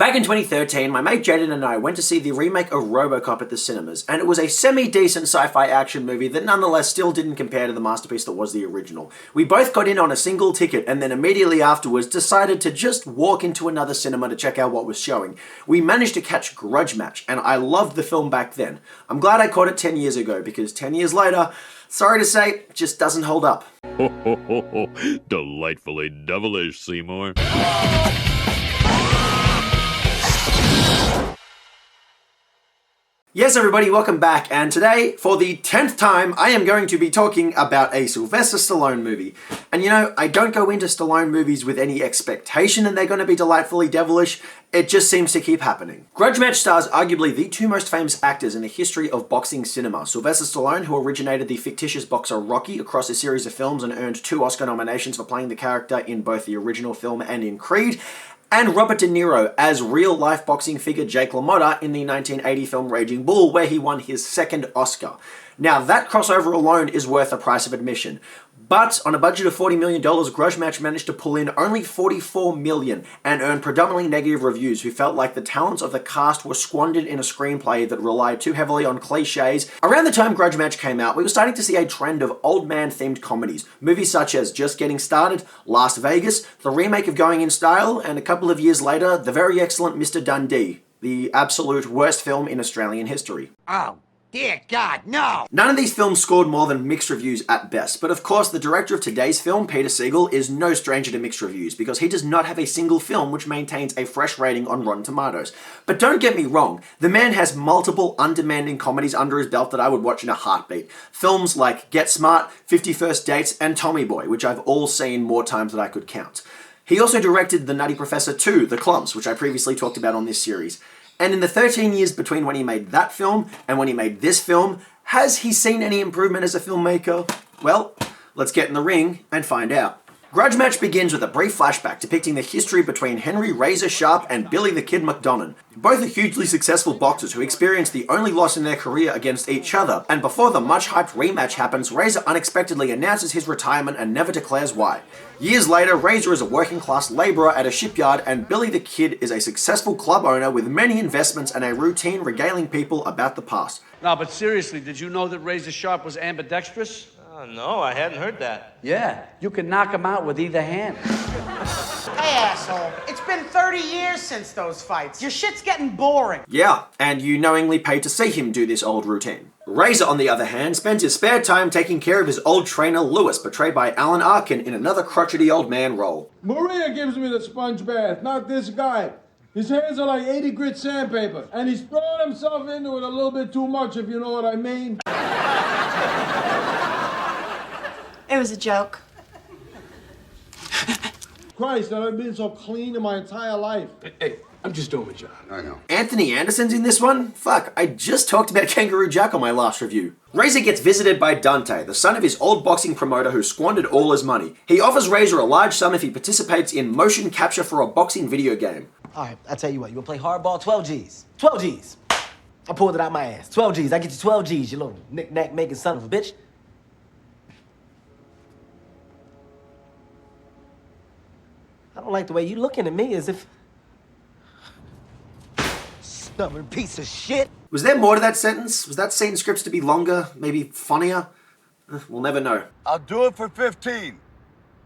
Back in 2013, my mate Jaden and I went to see the remake of RoboCop at the cinemas, and it was a semi-decent sci-fi action movie that nonetheless still didn't compare to the masterpiece that was the original. We both got in on a single ticket and then immediately afterwards decided to just walk into another cinema to check out what was showing. We managed to catch Grudge Match, and I loved the film back then. I'm glad I caught it 10 years ago, because 10 years later, sorry to say, it just doesn't hold up. Ho ho ho ho, delightfully devilish, Seymour. Yes everybody, welcome back, and today, for the 10th time, I am going to be talking about a Sylvester Stallone movie. And you know, I don't go into Stallone movies with any expectation that they're going to be delightfully devilish, it just seems to keep happening. Grudge Match stars arguably the two most famous actors in the history of boxing cinema. Sylvester Stallone, who originated the fictitious boxer Rocky across a series of films and earned 2 Oscar nominations for playing the character in both the original film and in Creed, and Robert De Niro as real-life boxing figure Jake LaMotta in the 1980 film Raging Bull, where he won his 2nd Oscar. Now, that crossover alone is worth the price of admission. But on a budget of $40 million, Grudge Match managed to pull in only $44 million and earn predominantly negative reviews who felt like the talents of the cast were squandered in a screenplay that relied too heavily on cliches. Around the time Grudge Match came out, we were starting to see a trend of old man-themed comedies. Movies such as Just Getting Started, Las Vegas, the remake of Going in Style, and a couple of years later, the very excellent Mr. Dundee, the absolute worst film in Australian history. Oh. Dear God, no! None of these films scored more than mixed reviews at best, but of course the director of today's film, Peter Segal, is no stranger to mixed reviews because he does not have a single film which maintains a fresh rating on Rotten Tomatoes. But don't get me wrong, the man has multiple undemanding comedies under his belt that I would watch in a heartbeat. Films like Get Smart, 50 First Dates, and Tommy Boy, which I've all seen more times than I could count. He also directed The Nutty Professor 2, The Clumps, which I previously talked about on this series. And in the 13 years between when he made that film and when he made this film, has he seen any improvement as a filmmaker? Well, let's get in the ring and find out. Grudge Match begins with a brief flashback depicting the history between Henry Razor Sharp and Billy the Kid McDonough. Both are hugely successful boxers who experience the only loss in their career against each other, and before the much-hyped rematch happens, Razor unexpectedly announces his retirement and never declares why. Years later, Razor is a working-class labourer at a shipyard, and Billy the Kid is a successful club owner with many investments and a routine regaling people about the past. No, but seriously, did you know that Razor Sharp was ambidextrous? No, I hadn't heard that. Yeah, you can knock him out with either hand. Hey, asshole. It's been 30 years since those fights. Your shit's getting boring. Yeah, and you knowingly paid to see him do this old routine. Razor, on the other hand, spends his spare time taking care of his old trainer Lewis, portrayed by Alan Arkin in another crotchety old man role. Maria gives me the sponge bath, not this guy. His hands are like 80 grit sandpaper, and he's throwing himself into it a little bit too much, if you know what I mean. It was a joke. Christ, I've been so clean in my entire life. Hey, I'm just doing my job. I know. Anthony Anderson's in this one? Fuck, I just talked about Kangaroo Jack on my last review. Razor gets visited by Dante, the son of his old boxing promoter who squandered all his money. He offers Razor a large sum if he participates in motion capture for a boxing video game. All right, I'll tell you what, you wanna play hardball? 12 G's. 12 G's. I pulled it out my ass. 12 G's. I get you 12 G's, you little knick-knack making son of a bitch. I don't like the way you looking at me as if... Stubborn piece of shit. Was there more to that sentence? Was that scene scripts to be longer? Maybe funnier? We'll never know. I'll do it for 15,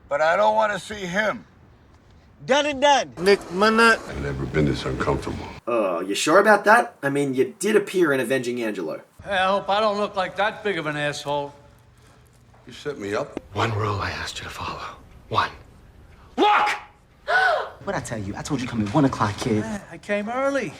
but I don't want to see him. Done and done. Nick, my nut. I've never been this uncomfortable. Oh, you sure about that? I mean, you did appear in Avenging Angelo. Hey, I hope I don't look like that big of an asshole. You set me up? One rule I asked you to follow. One. Look! What'd I tell you? I told you come at 1 o'clock, kid. I came early.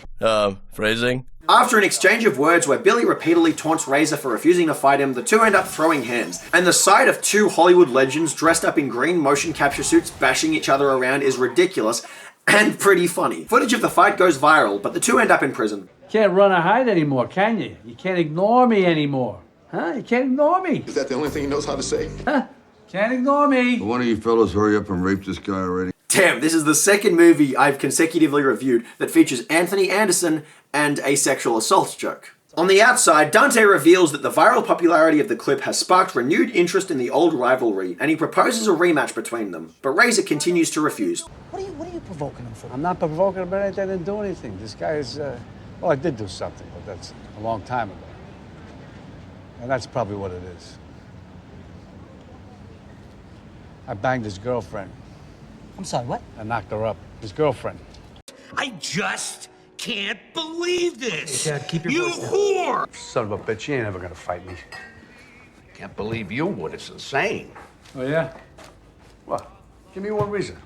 Phrasing? After an exchange of words where Billy repeatedly taunts Razor for refusing to fight him, the two end up throwing hands. And the sight of two Hollywood legends dressed up in green motion capture suits bashing each other around is ridiculous and pretty funny. Footage of the fight goes viral, but the two end up in prison. Can't run or hide anymore, can you? You can't ignore me anymore. Huh? You can't ignore me. Is that the only thing he knows how to say? Huh? Can't ignore me. One of you fellas hurry up and rape this guy already. Damn, this is the second movie I've consecutively reviewed that features Anthony Anderson and a sexual assault joke. On the outside, Dante reveals that the viral popularity of the clip has sparked renewed interest in the old rivalry, and he proposes a rematch between them, but Razor continues to refuse. What are you provoking him for? I'm not provoking him, but I didn't do anything. This guy is, well, I did do something, but that's a long time ago. And that's probably what it is. I banged his girlfriend. I'm sorry, what? I knocked her up. His girlfriend. I just can't believe this. Hey, Dad, keep your you voice down. whore! Son of a bitch, you ain't ever gonna fight me. Can't believe you would. It's insane. Oh, yeah? What? Give me one reason.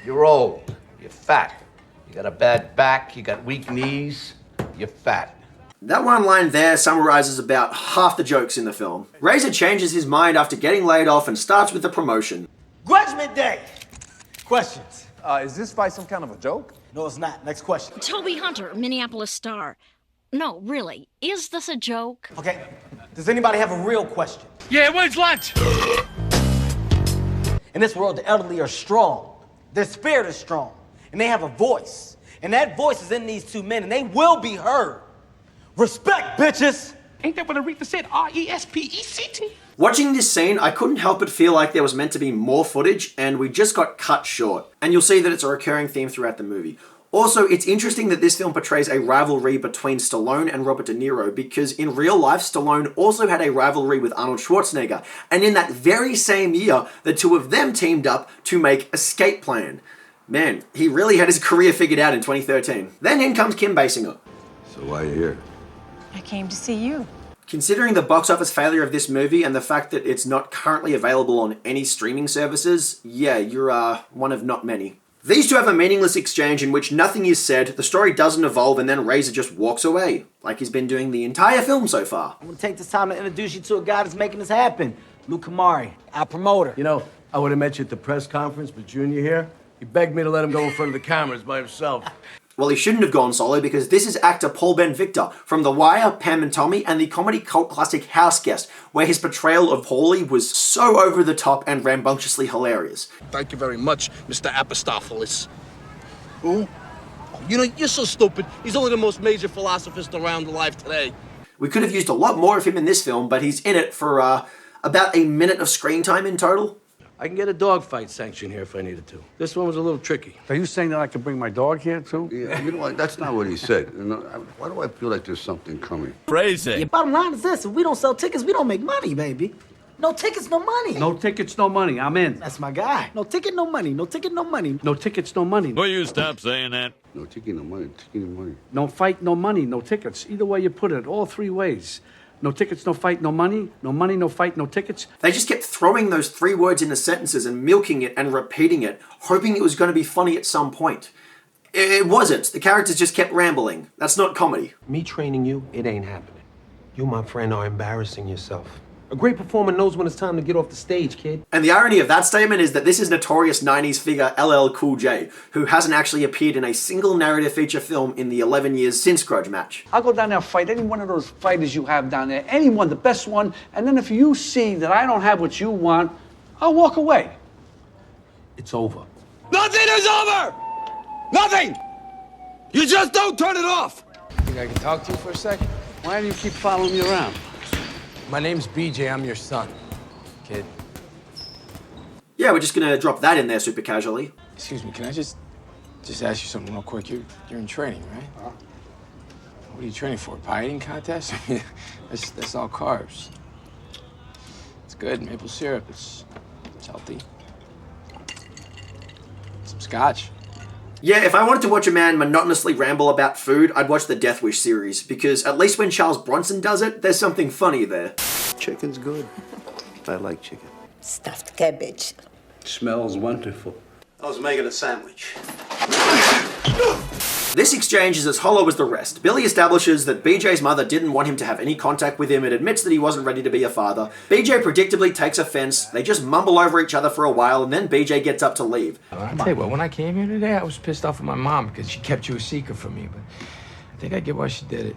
You're old. You're fat. You got a bad back. You got weak knees. You're fat. That one line there summarizes about half the jokes in the film. Razor changes his mind after getting laid off and starts with the promotion. Grudge Day. Questions? Is this fight some kind of a joke? No, it's not. Next question. Toby Hunter, Minneapolis Star. No, really, is this a joke? Okay. Does anybody have a real question? Yeah, when's lunch? In this world, the elderly are strong. Their spirit is strong. And they have a voice. And that voice is in these two men, and they will be heard. Respect, bitches! Ain't that what Aretha said? R-E-S-P-E-C-T? Watching this scene, I couldn't help but feel like there was meant to be more footage, and we just got cut short. And you'll see that it's a recurring theme throughout the movie. Also, it's interesting that this film portrays a rivalry between Stallone and Robert De Niro, because in real life, Stallone also had a rivalry with Arnold Schwarzenegger, and in that very same year, the two of them teamed up to make Escape Plan. Man, he really had his career figured out in 2013. Then in comes Kim Basinger. So why are you here? I came to see you. Considering the box office failure of this movie and the fact that it's not currently available on any streaming services, yeah, you're one of not many. These two have a meaningless exchange in which nothing is said, the story doesn't evolve, and then Razor just walks away, like he's been doing the entire film so far. I'm gonna take this time to introduce you to a guy that's making this happen. Lou Kamari, our promoter. You know, I would have met you at the press conference, but Junior here, he begged me to let him go in front of the cameras by himself. Well, he shouldn't have gone solo because this is actor Paul Ben-Victor from The Wire, Pam and Tommy, and the comedy cult classic House Guest, where his portrayal of Paulie was so over the top and rambunctiously hilarious. Thank you very much, Mr. Apostopoulos. Who? You know, you're so stupid. He's only the most major philosophist around alive today. We could have used a lot more of him in this film, but he's in it for about a minute of screen time in total. I can get a dogfight sanction here if I needed to. This one was a little tricky. Are you saying that I could bring my dog here, too? Yeah, you know what? That's not what he said. You know, why do I feel like there's something coming? Crazy. Your bottom line is this: if we don't sell tickets, we don't make money, baby. No tickets, no money. No tickets, no money. I'm in. That's my guy. No ticket, no money. No ticket, no money. No tickets, no money. Will you stop saying that? No ticket, no money. Ticket, no money. No fight, no money, no tickets. Either way you put it, all three ways. No tickets, no fight, no money. No money, no fight, no tickets. They just kept throwing those three words into sentences and milking it and repeating it, hoping it was going to be funny at some point. It wasn't. The characters just kept rambling. That's not comedy. Me training you, it ain't happening. You, my friend, are embarrassing yourself. A great performer knows when it's time to get off the stage, kid. And the irony of that statement is that this is notorious 90s figure LL Cool J, who hasn't actually appeared in a single narrative feature film in the 11 years since Grudge Match. I'll go down there and fight any one of those fighters you have down there, anyone, the best one, and then if you see that I don't have what you want, I'll walk away. It's over. Nothing is over! Nothing! You just don't turn it off! Think I can talk to you for a second? Why do you keep following me around? My name's BJ. I'm your son, kid. Yeah, we're just gonna drop that in there super casually. Excuse me, can I just ask you something real quick? You're in training, right? What are you training for? Pie eating contest? that's all carbs. It's good. Maple syrup. It's healthy. Some scotch. Yeah, if I wanted to watch a man monotonously ramble about food, I'd watch the Death Wish series, because at least when Charles Bronson does it, there's something funny there. Chicken's good. I like chicken. Stuffed cabbage. Smells wonderful. I was making a sandwich. This exchange is as hollow as the rest. Billy establishes that BJ's mother didn't want him to have any contact with him and admits that he wasn't ready to be a father. BJ predictably takes offense, they just mumble over each other for a while, and then BJ gets up to leave. I'll tell you what, when I came here today, I was pissed off at my mom because she kept you a secret from me, but I think I get why she did it.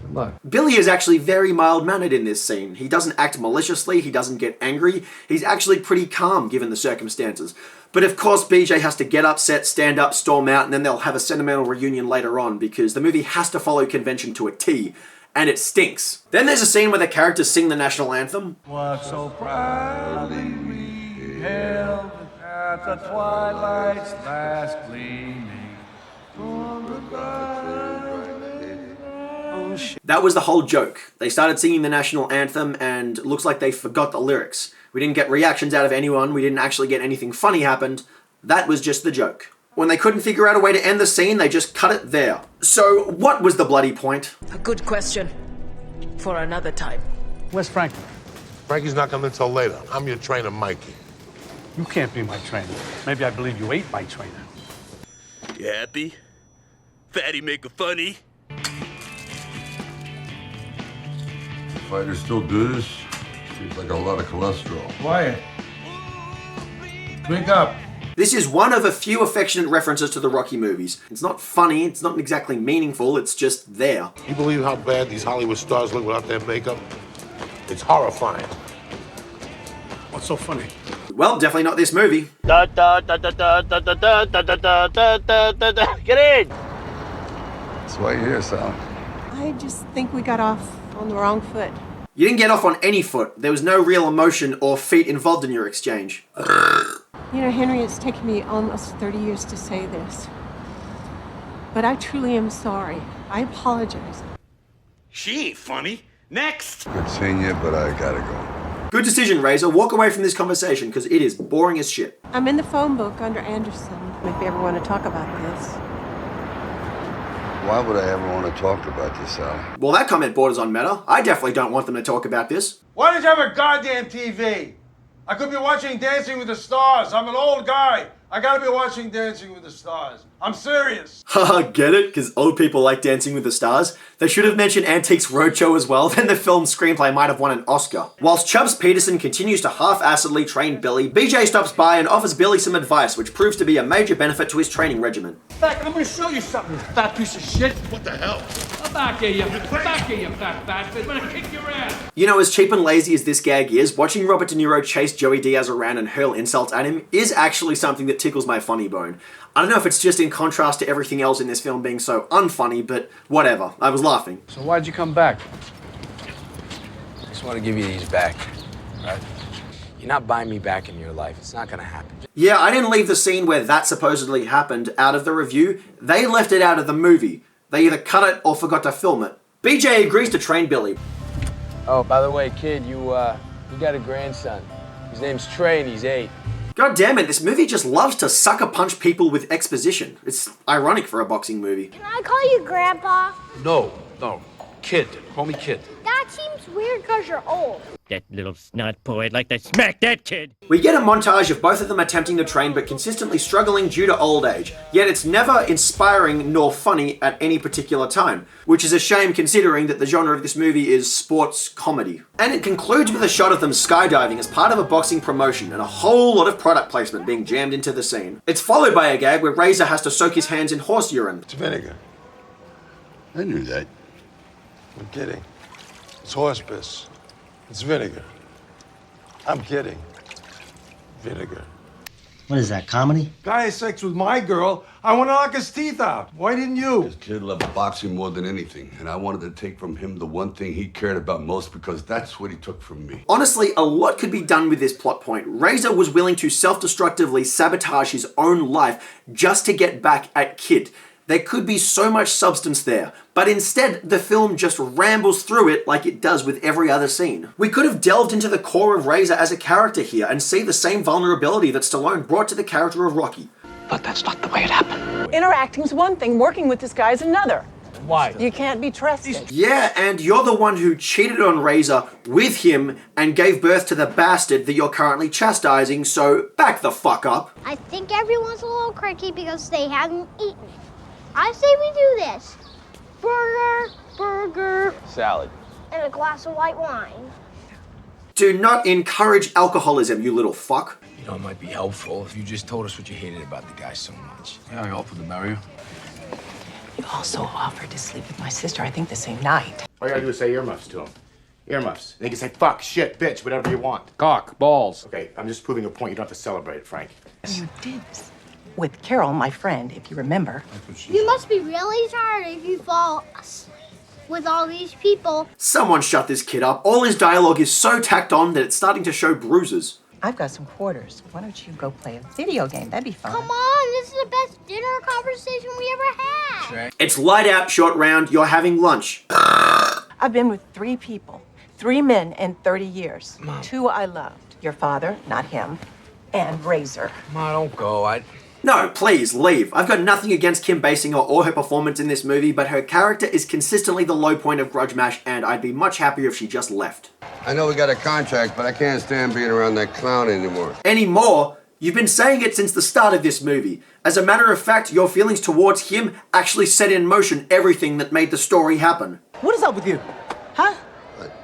Good luck. Billy is actually very mild-mannered in this scene. He doesn't act maliciously, he doesn't get angry, he's actually pretty calm given the circumstances. But of course, BJ has to get upset, stand up, storm out, and then they'll have a sentimental reunion later on because the movie has to follow convention to a T, and it stinks. Then there's a scene where the characters sing the national anthem. What so proudly we hailed at the twilight's last gleaming. Oh, shit. That was the whole joke. They started singing the national anthem and it looks like they forgot the lyrics. We didn't get reactions out of anyone, we didn't actually get anything funny happened. That was just the joke. When they couldn't figure out a way to end the scene, they just cut it there. So, what was the bloody point? A good question. For another time. Where's Frankie? Frankie's not coming until later. I'm your trainer, Mikey. You can't be my trainer. Maybe I believe you ate my trainer. You happy? Fatty make a funny? Fighters still do this? Seems like a lot of cholesterol. Quiet. Drink up. This is one of a few affectionate references to the Rocky movies. It's not funny, it's not exactly meaningful, it's just there. You believe how bad these Hollywood stars look without their makeup? It's horrifying. What's so funny? Well, definitely not this movie. Get in! That's why you're here, Sal. I just think we got off on the wrong foot. You didn't get off on any foot. There was no real emotion or feet involved in your exchange. You know, Henry, it's taken me almost 30 years to say this. But I truly am sorry. I apologize. She ain't funny. Next! Good seeing you, but I gotta go. Good decision, Razor. Walk away from this conversation because it is boring as shit. I'm in the phone book under Anderson. If you ever want to talk about this. Why would I ever want to talk about this, Sal? Well, that comment borders on meta. I definitely don't want them to talk about this. Why don't you have a goddamn TV? I could be watching Dancing with the Stars. I'm an old guy. I gotta be watching Dancing with the Stars. I'm serious. Haha, get it? Because old people like Dancing with the Stars? They should have mentioned Antiques Roadshow as well, then the film's screenplay might have won an Oscar. Whilst Chubbs Peterson continues to half-assedly train Billy, BJ stops by and offers Billy some advice, which proves to be a major benefit to his training regimen. Back, I'm gonna show you something, you fat piece of shit. What the hell? Back here, you fat bastard. I'm gonna kick your ass. You know, as cheap and lazy as this gag is, watching Robert De Niro chase Joey Diaz around and hurl insults at him is actually something that tickles my funny bone. I don't know if it's just in contrast to everything else in this film being so unfunny, but whatever. I was laughing. So why'd you come back? I just want to give you these back, right? You're not buying me back in your life. It's not gonna happen. Yeah, I didn't leave the scene where that supposedly happened out of the review. They left it out of the movie. They either cut it or forgot to film it. BJ agrees to train Billy. Oh, by the way, kid, you got a grandson. His name's Trey and he's 8. God damn it, this movie just loves to sucker punch people with exposition. It's ironic for a boxing movie. Can I call you Grandpa? No, kid. Call me kid. That seems weird because you're old. That little snot boy, I'd like to smack that kid. We get a montage of both of them attempting to train but consistently struggling due to old age, yet it's never inspiring nor funny at any particular time, which is a shame considering that the genre of this movie is sports comedy. And it concludes with a shot of them skydiving as part of a boxing promotion and a whole lot of product placement being jammed into the scene. It's followed by a gag where Razor has to soak his hands in horse urine. It's vinegar. I knew that. I'm kidding. It's horse piss. It's vinegar. I'm kidding. Vinegar. What is that, comedy? Guy has sex with my girl. I want to knock his teeth out. Why didn't you? This kid loved boxing more than anything, and I wanted to take from him the one thing he cared about most because that's what he took from me. Honestly, a lot could be done with this plot point. Razor was willing to self-destructively sabotage his own life just to get back at Kid. There could be so much substance there, but instead the film just rambles through it like it does with every other scene. We could have delved into the core of Razor as a character here and see the same vulnerability that Stallone brought to the character of Rocky. But that's not the way it happened. Interacting's one thing, working with this guy is another. Why? You can't be trusted. Yeah, and you're the one who cheated on Razor with him and gave birth to the bastard that you're currently chastising, so back the fuck up. I think everyone's a little cranky because they haven't eaten. I say we do this. Burger, Salad. and a glass of white wine. Do not encourage alcoholism, you little fuck. You know, it might be helpful if you just told us what you hated about the guy so much. Yeah, I offered to marry you. You also offered to sleep with my sister, I think the same night. All you gotta do is say earmuffs to him. Earmuffs. They can say fuck, shit, bitch, whatever you want. Cock, balls. Okay, I'm just proving a point. You don't have to celebrate it, Frank. You did. With Carol, my friend, if you remember. You must be really tired if you fall with all these people. Someone shut this kid up. All his dialogue is so tacked on that it's starting to show bruises. I've got some quarters. Why don't you go play a video game? That'd be fun. Come on, this is the best dinner conversation we ever had. It's light out, short round, you're having lunch. I've been with 3 people, 3 men in 30 years. Mom. 2 I loved. Your father, not him, and Razor. Ma, don't go. No, please, leave. I've got nothing against Kim Basinger or her performance in this movie, but her character is consistently the low point of Grudge Match, and I'd be much happier if she just left. I know we got a contract, but I can't stand being around that clown anymore. Anymore? You've been saying it since the start of this movie. As a matter of fact, your feelings towards him actually set in motion everything that made the story happen. What is up with you? Huh?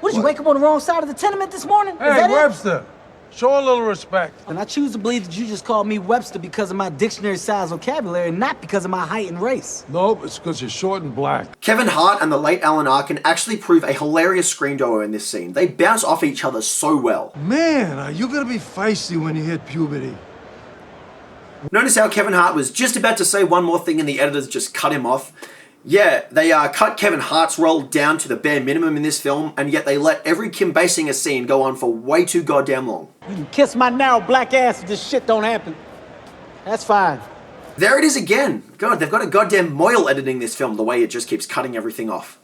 What, did you wake up on the wrong side of the tenement this morning? Is Hey, that Webster, show a little respect. And I choose to believe that you just called me Webster because of my dictionary-sized vocabulary and not because of my height and race. Nope, it's because you're short and black. Kevin Hart and the late Alan Arkin actually prove a hilarious screen duo in this scene. They bounce off each other so well. Man, are you gonna be feisty when you hit puberty? Notice how Kevin Hart was just about to say one more thing and the editors just cut him off? Yeah, they cut Kevin Hart's role down to the bare minimum in this film, and yet they let every Kim Basinger scene go on for way too goddamn long. You can kiss my narrow black ass if this shit don't happen. That's fine. There it is again. God, they've got a goddamn moil editing this film the way it just keeps cutting everything off.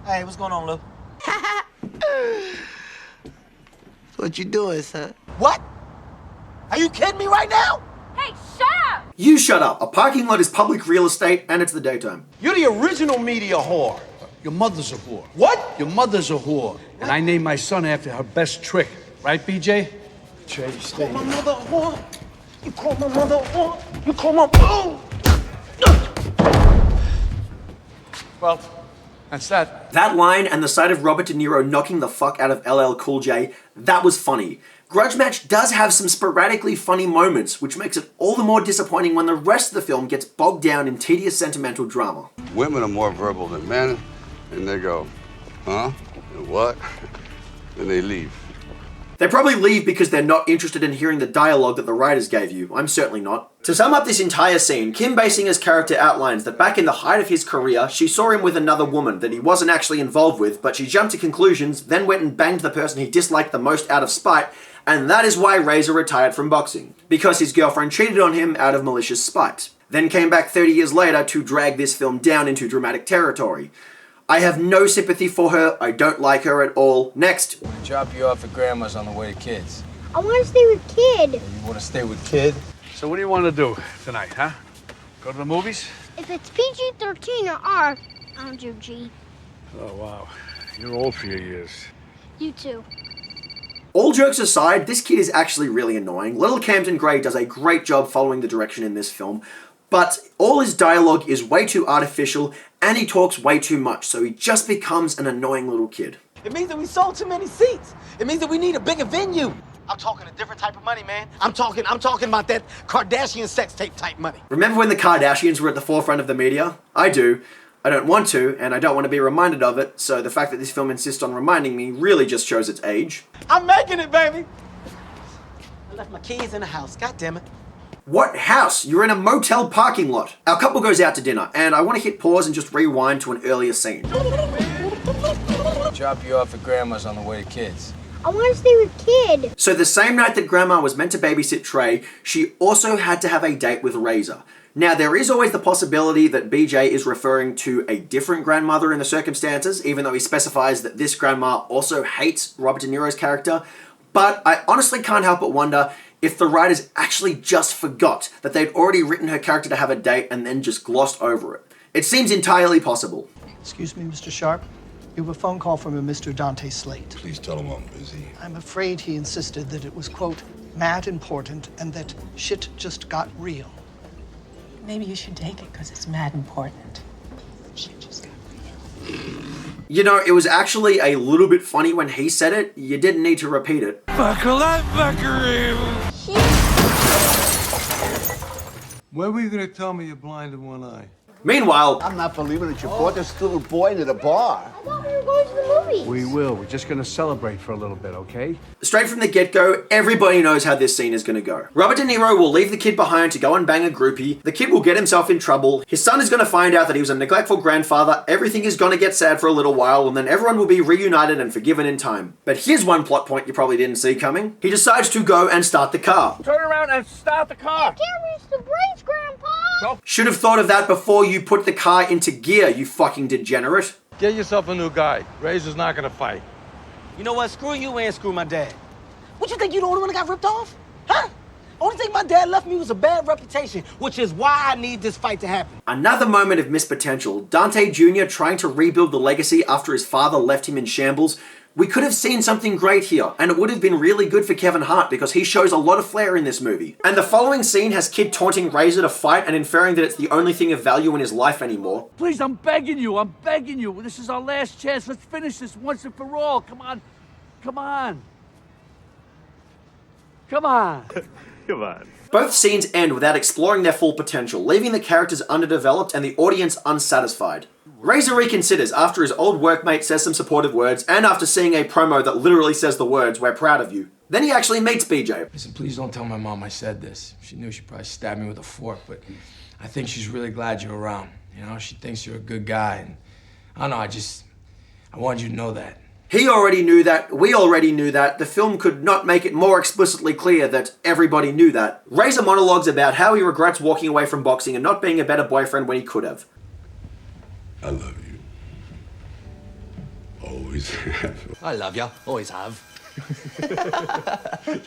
Hey, what's going on, Lou? What you doing, son? What? Are you kidding me right now? Hey, shut up! You shut up. A parking lot is public real estate and it's the daytime. You're the original media whore. Your mother's a whore. What? Your mother's a whore. And I named my son after her best trick. Right, BJ? Jay, stay My here. mother a whore. You call my mother a whore. You call my... Well, that's that. That line and the sight of Robert De Niro knocking the fuck out of LL Cool J, that was funny. Grudge Match does have some sporadically funny moments, which makes it all the more disappointing when the rest of the film gets bogged down in tedious sentimental drama. Women are more verbal than men, and they go, huh? And what? Then they leave. They probably leave because they're not interested in hearing the dialogue that the writers gave you. I'm certainly not. To sum up this entire scene, Kim Basinger's character outlines that back in the height of his career, she saw him with another woman that he wasn't actually involved with, but she jumped to conclusions, then went and banged the person he disliked the most out of spite, and that is why Razor retired from boxing. Because his girlfriend cheated on him out of malicious spite. Then came back 30 years later to drag this film down into dramatic territory. I have no sympathy for her, I don't like her at all. Next. Drop you off at Grandma's on the way to Kids. I want to stay with Kid. You want to stay with Kid? So what do you want to do tonight, huh? Go to the movies? If it's PG-13 or R, I'll do G. Oh, wow. You're old for your years. You too. All jokes aside, this kid is actually really annoying. Little Camden Gray does a great job following the direction in this film, but all his dialogue is way too artificial and he talks way too much, so he just becomes an annoying little kid. It means that we sold too many seats. It means that we need a bigger venue. I'm talking a different type of money, man. I'm talking about that Kardashian sex tape type money. Remember when the Kardashians were at the forefront of the media? I do. I don't want to, and I don't want to be reminded of it, so the fact that this film insists on reminding me really just shows its age. I'm making it, baby. I left my keys in the house, God damn it. What house? You're in a motel parking lot. Our couple goes out to dinner, and I want to hit pause and just rewind to an earlier scene. Drop you off at Grandma's on the way to Kids. I want to stay with Kid. So the same night that Grandma was meant to babysit Trey, she also had to have a date with Razor. Now, there is always the possibility that BJ is referring to a different grandmother in the circumstances, even though he specifies that this grandma also hates Robert De Niro's character. But I honestly can't help but wonder if the writers actually just forgot that they'd already written her character to have a date and then just glossed over it. It seems entirely possible. Excuse me, Mr. Sharp. You have a phone call from a Mr. Dante Slate. Please tell him I'm busy. I'm afraid he insisted that it was, quote, mad important and that shit just got real. Maybe you should take it because it's mad important. Shit just got real. You know, it was actually a little bit funny when he said it. You didn't need to repeat it. Buckle up, buckaroo! When were you gonna tell me you're blind in one eye? Meanwhile, I'm not believing that you brought this little boy to the bar. I thought we were going to the movies. We will. We're just gonna celebrate for a little bit, okay? straight from the get-go, everybody knows how this scene is going to go. Robert De Niro will leave the kid behind to go and bang a groupie. The kid will get himself in trouble. His son is going to find out that he was a neglectful grandfather. Everything is going to get sad for a little while, and then everyone will be reunited and forgiven in time. But here's one plot point you probably didn't see coming. He decides to go and start the car. Turn around and start the car. I can't reach the brakes, Grandpa. Should have thought of that before you put the car into gear, you fucking degenerate. Get yourself a new guy. Razor's not gonna fight. You know what? Screw you and screw my dad. What, you think you the only one that got ripped off? Huh? Only thing my dad left me was a bad reputation, which is why I need this fight to happen. Another moment of missed potential. Dante Jr. trying to rebuild the legacy after his father left him in shambles. We could have seen something great here, and it would have been really good for Kevin Hart because he shows a lot of flair in this movie. And the following scene has Kid taunting Razor to fight and inferring that it's the only thing of value in his life anymore. Please, I'm begging you. I'm begging you. This is our last chance. Let's finish this once and for all. Come on. Come on. Come on. Come on. Both scenes end without exploring their full potential, leaving the characters underdeveloped and the audience unsatisfied. Razor reconsiders after his old workmate says some supportive words and after seeing a promo that literally says the words, "We're proud of you." Then he actually meets BJ. Listen, please don't tell my mom I said this. If she knew, she'd probably stab me with a fork, but I think she's really glad you're around. You know, she thinks you're a good guy, and I don't know, I wanted you to know that. He already knew that, we already knew that, the film could not make it more explicitly clear that everybody knew that. Razor monologues about how he regrets walking away from boxing and not being a better boyfriend when he could have. I love you. Always have. I love you. Always have.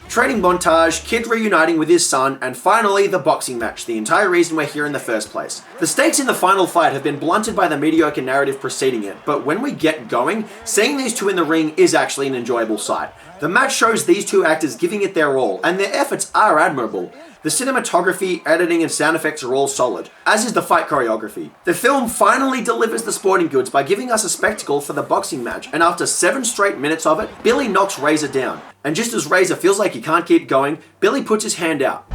Training montage, Kid reuniting with his son, and finally the boxing match, the entire reason we're here in the first place. The stakes in the final fight have been blunted by the mediocre narrative preceding it, but when we get going, seeing these two in the ring is actually an enjoyable sight. The match shows these two actors giving it their all, and their efforts are admirable. The cinematography, editing, and sound effects are all solid, as is the fight choreography. The film finally delivers the sporting goods by giving us a spectacle for the boxing match, and after 7 straight minutes of it, Billy knocks Razor down. And just as Razor feels like he can't keep going, Billy puts his hand out.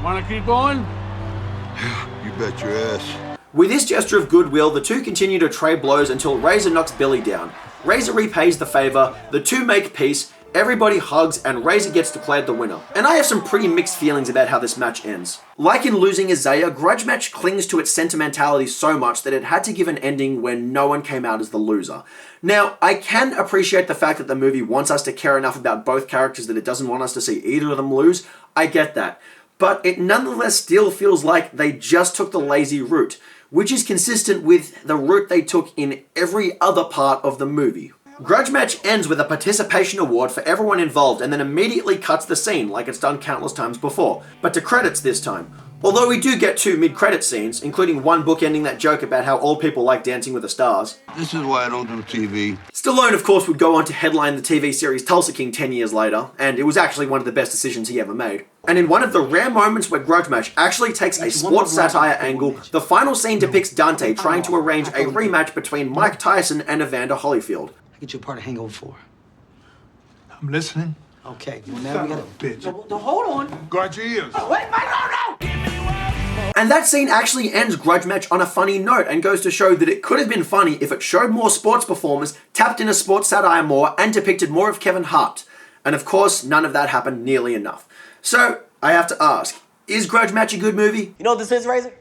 Wanna keep going? You bet your ass. With this gesture of goodwill, the two continue to trade blows until Razor knocks Billy down. Razor repays the favor, the two make peace, everybody hugs, and Razor gets declared the winner. And I have some pretty mixed feelings about how this match ends. Like in losing Isaiah, Grudge Match clings to its sentimentality so much that it had to give an ending where no one came out as the loser. Now, I can appreciate the fact that the movie wants us to care enough about both characters that it doesn't want us to see either of them lose. I get that. But it nonetheless still feels like they just took the lazy route, which is consistent with the route they took in every other part of the movie. Grudge Match ends with a participation award for everyone involved and then immediately cuts the scene like it's done countless times before, but to credits this time. Although we do get 2 mid-credit scenes, including one bookending that joke about how old people like Dancing with the Stars. This is why I don't do TV. Stallone, of course, would go on to headline the TV series Tulsa King 10 years later, and it was actually one of the best decisions he ever made. And in one of the rare moments where Grudge Match actually takes a sports satire angle, the final scene depicts Dante trying to arrange a rematch between Mike Tyson and Evander Holyfield. I get you a part of Hangover 4. I'm listening. Okay, well now we gotta... Bitch. No, hold on. Guard your ears. Oh, wait, no! And that scene actually ends Grudge Match on a funny note and goes to show that it could have been funny if it showed more sports performers, tapped into sports satire more, and depicted more of Kevin Hart. And of course, none of that happened nearly enough. So, I have to ask, is Grudge Match a good movie? You know what this is, Razor?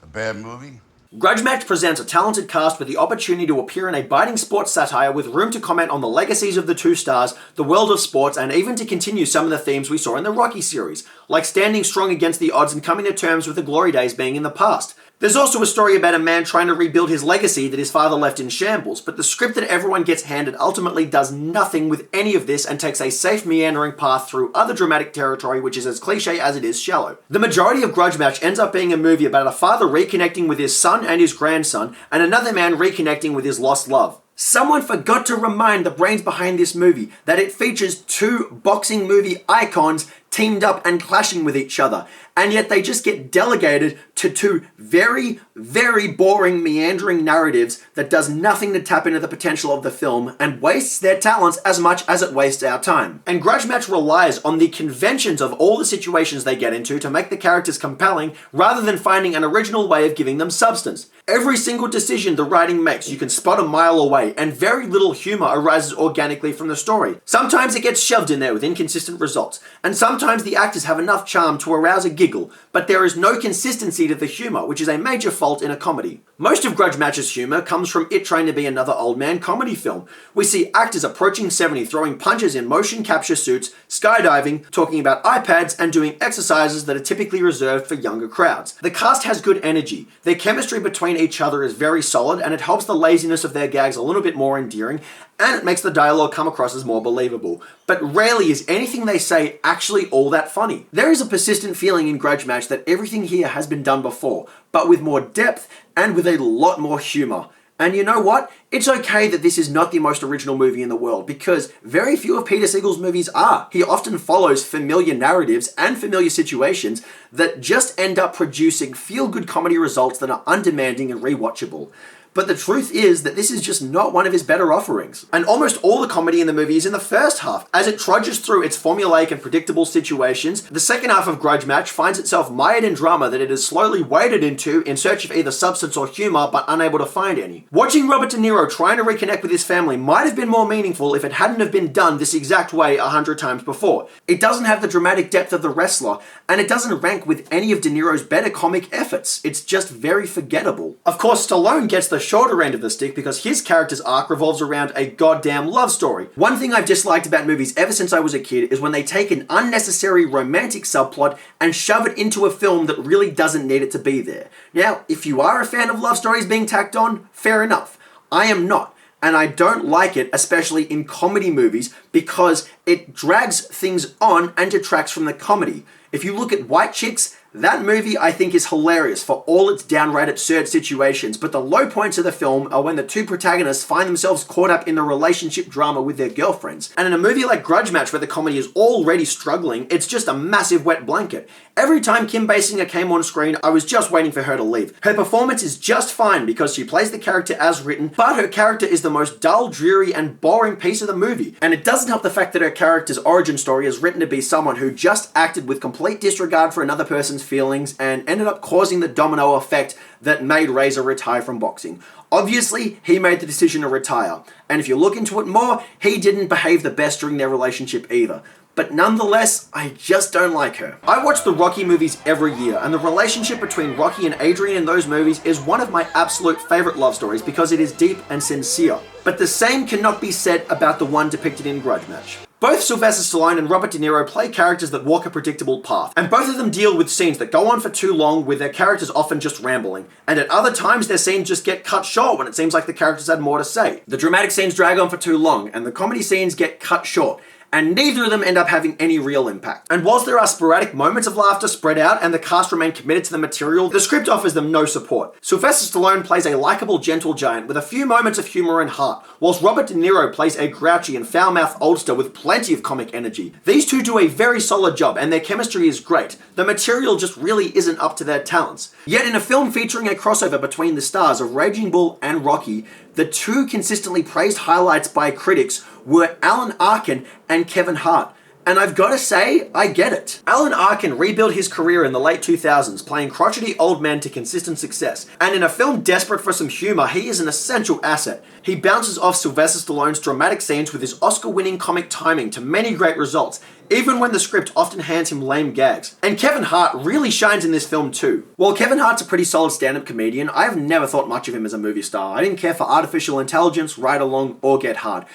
A bad movie? Grudge Match presents a talented cast with the opportunity to appear in a biting sports satire with room to comment on the legacies of the two stars, the world of sports, and even to continue some of the themes we saw in the Rocky series, like standing strong against the odds and coming to terms with the glory days being in the past. There's also a story about a man trying to rebuild his legacy that his father left in shambles, but the script that everyone gets handed ultimately does nothing with any of this and takes a safe meandering path through other dramatic territory which is as cliche as it is shallow. The majority of Grudge Match ends up being a movie about a father reconnecting with his son and his grandson, and another man reconnecting with his lost love. Someone forgot to remind the brains behind this movie that it features 2 boxing movie icons teamed up and clashing with each other, and yet they just get delegated to two very, very boring, meandering narratives that does nothing to tap into the potential of the film and wastes their talents as much as it wastes our time. And Grudge Match relies on the conventions of all the situations they get into to make the characters compelling rather than finding an original way of giving them substance. Every single decision the writing makes you can spot a mile away, and very little humor arises organically from the story. Sometimes it gets shoved in there with inconsistent results, and sometimes the actors have enough charm to arouse a giggle, but there is no consistency to the humor, which is a major fault in a comedy. Most of Grudge Match's humor comes from it trying to be another old man comedy film. We see actors approaching 70 throwing punches in motion capture suits, skydiving, talking about iPads, and doing exercises that are typically reserved for younger crowds. The cast has good energy. Their chemistry between each other is very solid, and it helps the laziness of their gags a little bit more endearing, and it makes the dialogue come across as more believable. But rarely is anything they say actually all that funny. There is a persistent feeling in Grudge Match that everything here has been done before, but with more depth and with a lot more humor. And you know what? It's okay that this is not the most original movie in the world, because very few of Peter Segal's movies are. He often follows familiar narratives and familiar situations that just end up producing feel-good comedy results that are undemanding and rewatchable. But the truth is that this is just not one of his better offerings. And almost all the comedy in the movie is in the first half. As it trudges through its formulaic and predictable situations, the second half of Grudge Match finds itself mired in drama that it has slowly waded into in search of either substance or humor, but unable to find any. Watching Robert De Niro trying to reconnect with his family might have been more meaningful if it hadn't have been done this exact way 100 times before. It doesn't have the dramatic depth of The Wrestler, and it doesn't rank with any of De Niro's better comic efforts. It's just very forgettable. Of course, Stallone gets the shorter end of the stick because his character's arc revolves around a goddamn love story. One thing I've disliked about movies ever since I was a kid is when they take an unnecessary romantic subplot and shove it into a film that really doesn't need it to be there. Now, if you are a fan of love stories being tacked on, fair enough. I am not. And I don't like it, especially in comedy movies, because it drags things on and detracts from the comedy. If you look at White Chicks, that movie I think is hilarious for all its downright absurd situations, but the low points of the film are when the two protagonists find themselves caught up in the relationship drama with their girlfriends. And in a movie like Grudge Match, where the comedy is already struggling, it's just a massive wet blanket. Every time Kim Basinger came on screen, I was just waiting for her to leave. Her performance is just fine because she plays the character as written, but her character is the most dull, dreary, and boring piece of the movie. And it doesn't help the fact that her character's origin story is written to be someone who just acted with complete disregard for another person's feelings and ended up causing the domino effect that made Razor retire from boxing. Obviously, he made the decision to retire, and if you look into it more, he didn't behave the best during their relationship either. But nonetheless, I just don't like her. I watch the Rocky movies every year, and the relationship between Rocky and Adrian in those movies is one of my absolute favorite love stories because it is deep and sincere. But the same cannot be said about the one depicted in Grudge Match. Both Sylvester Stallone and Robert De Niro play characters that walk a predictable path, and both of them deal with scenes that go on for too long with their characters often just rambling, and at other times their scenes just get cut short when it seems like the characters had more to say. The dramatic scenes drag on for too long, and the comedy scenes get cut short, and neither of them end up having any real impact. And whilst there are sporadic moments of laughter spread out and the cast remain committed to the material, the script offers them no support. Sylvester Stallone plays a likable, gentle giant with a few moments of humor and heart, whilst Robert De Niro plays a grouchy and foul-mouthed oldster with plenty of comic energy. These two do a very solid job, and their chemistry is great. The material just really isn't up to their talents. Yet in a film featuring a crossover between the stars of Raging Bull and Rocky, the two consistently praised highlights by critics were Alan Arkin and Kevin Hart. And I've got to say, I get it. Alan Arkin rebuilt his career in the late 2000s, playing crotchety old men to consistent success. And in a film desperate for some humor, he is an essential asset. He bounces off Sylvester Stallone's dramatic scenes with his Oscar-winning comic timing to many great results, even when the script often hands him lame gags. And Kevin Hart really shines in this film too. While Kevin Hart's a pretty solid stand-up comedian, I have never thought much of him as a movie star. I didn't care for Artificial Intelligence, Ride Along, or Get Hard.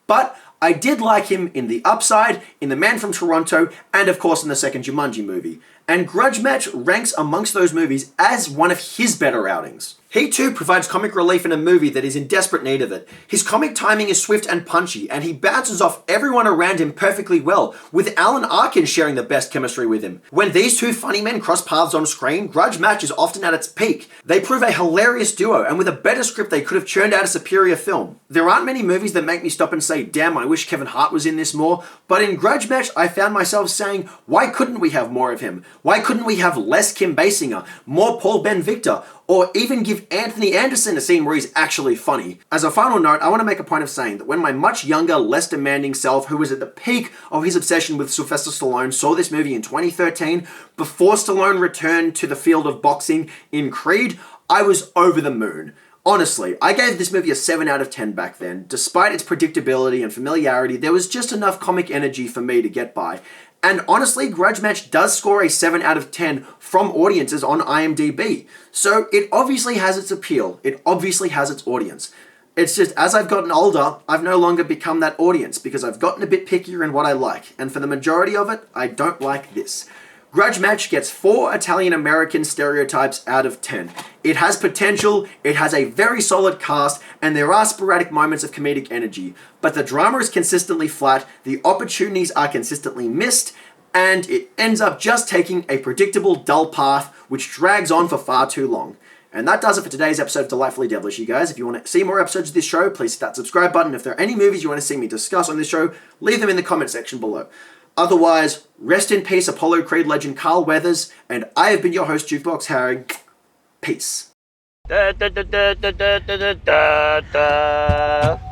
But I did like him in The Upside, in The Man from Toronto, and of course in the second Jumanji movie. And Grudge Match ranks amongst those movies as one of his better outings. He too provides comic relief in a movie that is in desperate need of it. His comic timing is swift and punchy, and he bounces off everyone around him perfectly well, with Alan Arkin sharing the best chemistry with him. When these two funny men cross paths on screen, Grudge Match is often at its peak. They prove a hilarious duo, and with a better script they could have churned out a superior film. There aren't many movies that make me stop and say, damn, I wish Kevin Hart was in this more, but in Grudge Match I found myself saying, why couldn't we have more of him? Why couldn't we have less Kim Basinger, more Paul Ben Victor, or even give Anthony Anderson a scene where he's actually funny? As a final note, I want to make a point of saying that when my much younger, less demanding self, who was at the peak of his obsession with Sylvester Stallone, saw this movie in 2013, before Stallone returned to the field of boxing in Creed, I was over the moon. Honestly, I gave this movie a 7 out of 10 back then. Despite its predictability and familiarity, there was just enough comic energy for me to get by. And honestly, Grudge Match does score a 7 out of 10 from audiences on IMDb. So it obviously has its appeal. It obviously has its audience. It's just, as I've gotten older, I've no longer become that audience because I've gotten a bit pickier in what I like. And for the majority of it, I don't like this. Grudge Match gets 4 Italian-American stereotypes out of 10. It has potential, it has a very solid cast, and there are sporadic moments of comedic energy. But the drama is consistently flat, the opportunities are consistently missed, and it ends up just taking a predictable, dull path, which drags on for far too long. And that does it for today's episode of Delightfully Devilish, you guys. If you want to see more episodes of this show, please hit that subscribe button. If there are any movies you want to see me discuss on this show, leave them in the comment section below. Otherwise, rest in peace, Apollo Creed legend Carl Weathers, and I have been your host, Jukebox Harry. Peace. Da, da, da, da, da, da, da, da, da.